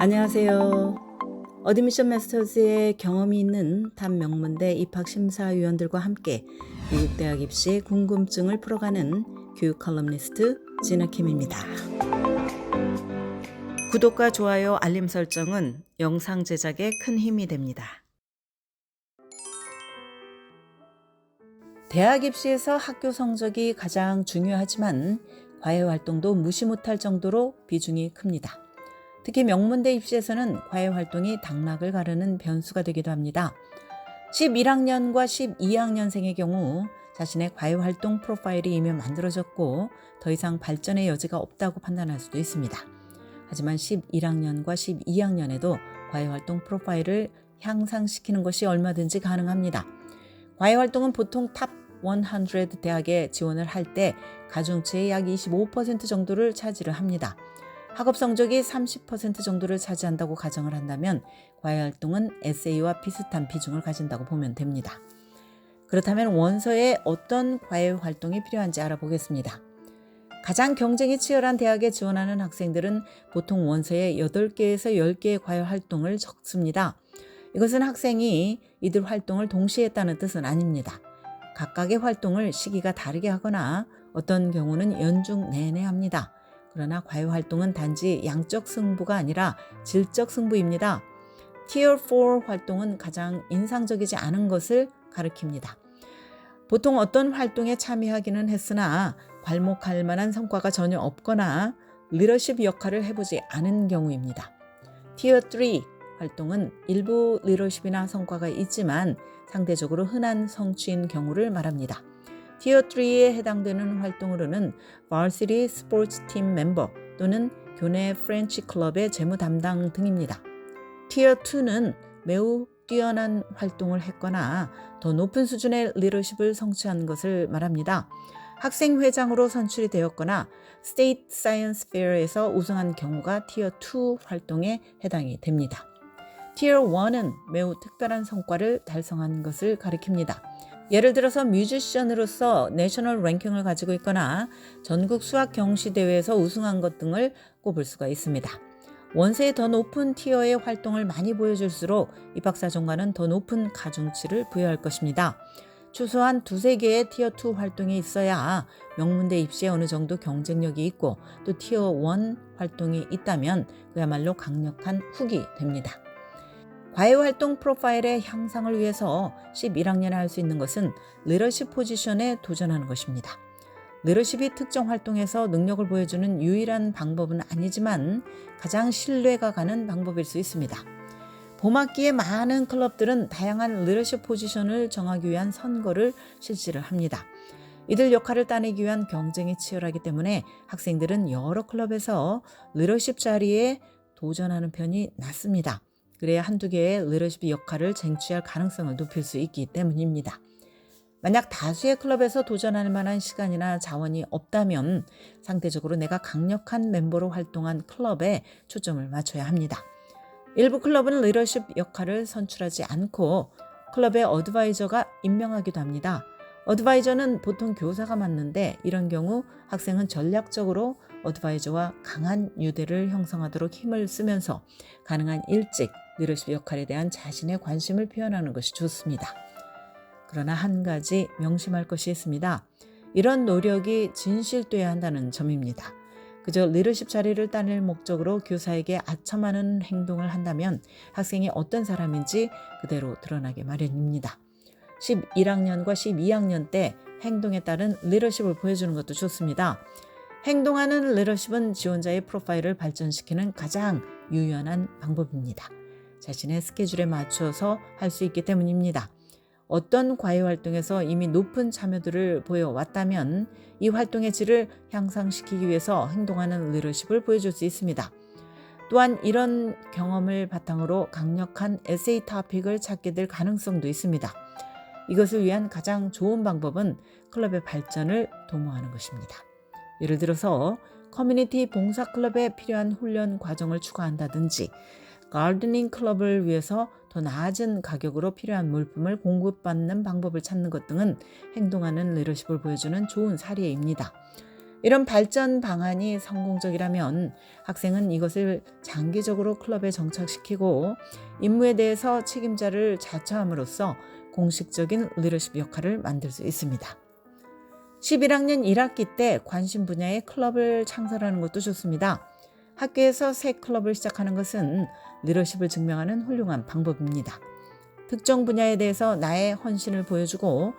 안녕하세요. 어드미션 마스터즈의 경험이 있는 탑 명문대 입학심사위원들과 함께 미국 대학 입시 궁금증을 풀어가는 교육 컬럼니스트 진아킴입니다. 구독과 좋아요, 알림 설정은 영상 제작에 큰 힘이 됩니다. 대학 입시에서 학교 성적이 가장 중요하지만 과외 활동도 무시 못할 정도로 비중이 큽니다. 특히 명문대 입시에서는 과외 활동이 당락을 가르는 변수가 되기도 합니다. 11학년과 12학년생의 경우 자신의 과외 활동 프로파일이 이미 만들어졌고 더 이상 발전의 여지가 없다고 판단할 수도 있습니다. 하지만 11학년과 12학년에도 과외 활동 프로파일을 향상시키는 것이 얼마든지 가능합니다. 과외 활동은 보통 탑 100 대학에 지원을 할 때 가중치의 약 25% 정도를 차지를 합니다. 학업 성적이 30% 정도를 차지한다고 가정을 한다면 과외 활동은 에세이와 비슷한 비중을 가진다고 보면 됩니다. 그렇다면 원서에 어떤 과외 활동이 필요한지 알아보겠습니다. 가장 경쟁이 치열한 대학에 지원하는 학생들은 보통 원서에 8개에서 10개의 과외 활동을 적습니다. 이것은 학생이 이들 활동을 동시에 했다는 뜻은 아닙니다. 각각의 활동을 시기가 다르게 하거나 어떤 경우는 연중 내내 합니다. 그러나 과외 활동은 단지 양적 승부가 아니라 질적 승부입니다. Tier 4 활동은 가장 인상적이지 않은 것을 가리킵니다. 보통 어떤 활동에 참여하기는 했으나 괄목할 만한 성과가 전혀 없거나 리더십 역할을 해보지 않은 경우입니다. Tier 3 활동은 일부 리더십이나 성과가 있지만 상대적으로 흔한 성취인 경우를 말합니다. 티어 3에 해당되는 활동으로는 varsity 스포츠 팀 멤버 또는 교내 프렌치 클럽의 재무 담당 등입니다. 티어 2는 매우 뛰어난 활동을 했거나 더 높은 수준의 리더십을 성취한 것을 말합니다. 학생회장으로 선출이 되었거나 스테이트 사이언스 페어에서 우승한 경우가 티어 2 활동에 해당이 됩니다. 티어 1은 매우 특별한 성과를 달성한 것을 가리킵니다. 예를 들어서 뮤지션으로서 내셔널 랭킹을 가지고 있거나 전국 수학 경시 대회에서 우승한 것 등을 꼽을 수가 있습니다. 원서의 더 높은 티어의 활동을 많이 보여줄수록 입학사정관은 더 높은 가중치를 부여할 것입니다. 최소한 2-3개의 티어 2 활동이 있어야 명문대 입시에 어느 정도 경쟁력이 있고 또 티어 1 활동이 있다면 그야말로 강력한 훅이 됩니다. 과외 활동 프로파일의 향상을 위해서 11학년에 할 수 있는 것은 리더십 포지션에 도전하는 것입니다. 리더십이 특정 활동에서 능력을 보여주는 유일한 방법은 아니지만 가장 신뢰가 가는 방법일 수 있습니다. 봄학기에 많은 클럽들은 다양한 리더십 포지션을 정하기 위한 선거를 실시를 합니다. 이들 역할을 따내기 위한 경쟁이 치열하기 때문에 학생들은 여러 클럽에서 리더십 자리에 도전하는 편이 낫습니다. 그래야 한두 개의 리더십 역할을 쟁취할 가능성을 높일 수 있기 때문입니다. 만약 다수의 클럽에서 도전할 만한 시간이나 자원이 없다면 상대적으로 내가 강력한 멤버로 활동한 클럽에 초점을 맞춰야 합니다. 일부 클럽은 리더십 역할을 선출하지 않고 클럽의 어드바이저가 임명하기도 합니다. 어드바이저는 보통 교사가 맡는데 이런 경우 학생은 전략적으로 어드바이저와 강한 유대를 형성하도록 힘을 쓰면서 가능한 일찍 리더십 역할에 대한 자신의 관심을 표현하는 것이 좋습니다. 그러나 한 가지 명심할 것이 있습니다. 이런 노력이 진실돼야 한다는 점입니다. 그저 리더십 자리를 따낼 목적으로 교사에게 아첨하는 행동을 한다면 학생이 어떤 사람인지 그대로 드러나게 마련입니다. 11학년과 12학년 때 행동에 따른 리더십을 보여주는 것도 좋습니다. 행동하는 리더십은 지원자의 프로파일을 발전시키는 가장 유연한 방법입니다. 자신의 스케줄에 맞춰서 할 수 있기 때문입니다. 어떤 과외 활동에서 이미 높은 참여도를 보여왔다면 이 활동의 질을 향상시키기 위해서 행동하는 리더십을 보여줄 수 있습니다. 또한 이런 경험을 바탕으로 강력한 에세이 토픽을 찾게 될 가능성도 있습니다. 이것을 위한 가장 좋은 방법은 클럽의 발전을 도모하는 것입니다. 예를 들어서 커뮤니티 봉사 클럽에 필요한 훈련 과정을 추가한다든지 가르드닝 클럽을 위해서 더 낮은 가격으로 필요한 물품을 공급받는 방법을 찾는 것 등은 행동하는 리더십을 보여주는 좋은 사례입니다. 이런 발전 방안이 성공적이라면 학생은 이것을 장기적으로 클럽에 정착시키고 임무에 대해서 책임자를 자처함으로써 공식적인 리더십 역할을 만들 수 있습니다. 11학년 1학기 때 관심 분야의 클럽을 창설하는 것도 좋습니다. 학교에서 새 클럽을 시작하는 것은 리더십을 증명하는 훌륭한 방법입니다. 특정 분야에 대해서 나의 헌신을 보여주고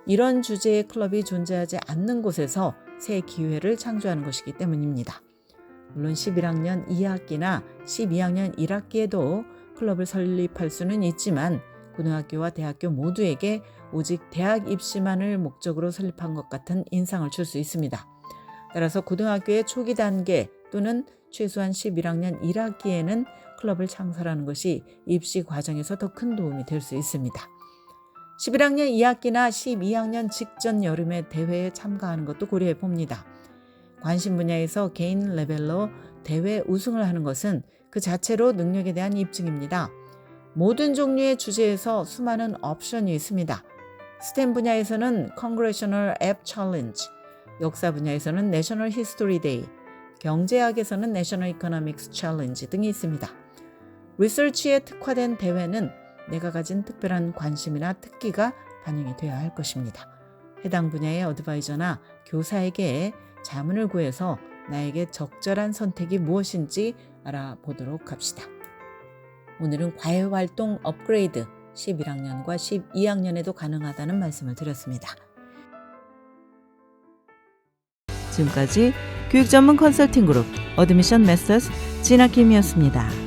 이런 주제의 클럽이 존재하지 않는 곳에서 새 기회를 창조하는 것이기 때문입니다. 물론 11학년 2학기나 12학년 1학기에도 클럽을 설립할 수는 있지만 고등학교와 대학교 모두에게 오직 대학 입시만을 목적으로 설립한 것 같은 인상을 줄 수 있습니다. 따라서 고등학교의 초기 단계 또는 최소한 11학년 1학기에는 클럽을 창설하는 것이 입시 과정에서 더 큰 도움이 될 수 있습니다. 11학년 2학기나 12학년 직전 여름에 대회에 참가하는 것도 고려해 봅니다. 관심 분야에서 개인 레벨로 대회 우승을 하는 것은 그 자체로 능력에 대한 입증입니다. 모든 종류의 주제에서 수많은 옵션이 있습니다. 스템 분야에서는 Congressional App Challenge, 역사 분야에서는 National History Day, 경제학에서는 National Economics Challenge 등이 있습니다. 리서치에 특화된 대회는 내가 가진 특별한 관심이나 특기가 반영이 되어야 할 것입니다. 해당 분야의 어드바이저나 교사에게 자문을 구해서 나에게 적절한 선택이 무엇인지 알아보도록 합시다. 오늘은 과외활동 업그레이드 11학년과 12학년에도 가능하다는 말씀을 드렸습니다. 지금까지 교육전문 컨설팅 그룹 어드미션 메서스 진아킴이었습니다.